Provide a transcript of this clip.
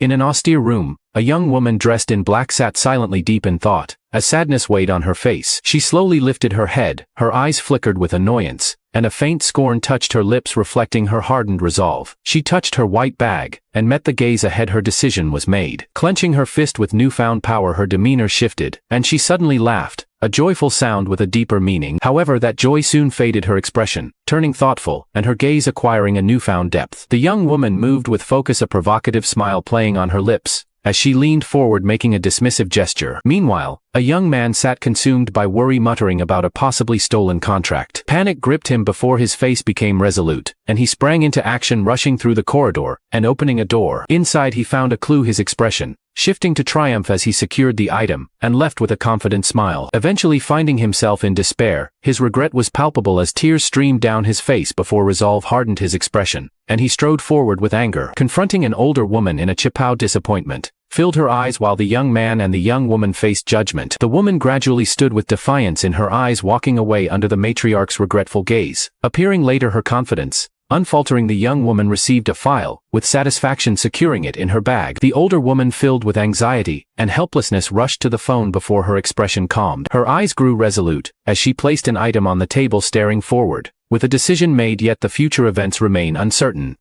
In an austere room, a young woman dressed in black sat silently deep in thought, as sadness weighed on her face. She slowly lifted her head, her eyes flickered with annoyance, and a faint scorn touched her lips reflecting her hardened resolve. She touched her white bag, and met the gaze ahead. Her decision was made. Clenching her fist with newfound power, her demeanor shifted, and she suddenly laughed, a joyful sound with a deeper meaning. However, that joy soon faded, her expression turning thoughtful, and her gaze acquiring a newfound depth. The young woman moved with focus, a provocative smile playing on her lips, as she leaned forward making a dismissive gesture. Meanwhile, a young man sat consumed by worry, muttering about a possibly stolen contract. Panic gripped him before his face became resolute, and he sprang into action, rushing through the corridor and opening a door. Inside he found a clue, his expression shifting to triumph as he secured the item, and left with a confident smile. Eventually finding himself in despair, his regret was palpable as tears streamed down his face before resolve hardened his expression, and he strode forward with anger. Confronting an older woman in a chipao, disappointment filled her eyes while the young man and the young woman faced judgment. The woman gradually stood with defiance in her eyes, walking away under the matriarch's regretful gaze. Appearing later, her confidence unfaltering, the young woman received a file, with satisfaction securing it in her bag. The older woman, filled with anxiety and helplessness, rushed to the phone before her expression calmed. Her eyes grew resolute as she placed an item on the table, staring forward, with a decision made, yet the future events remain uncertain.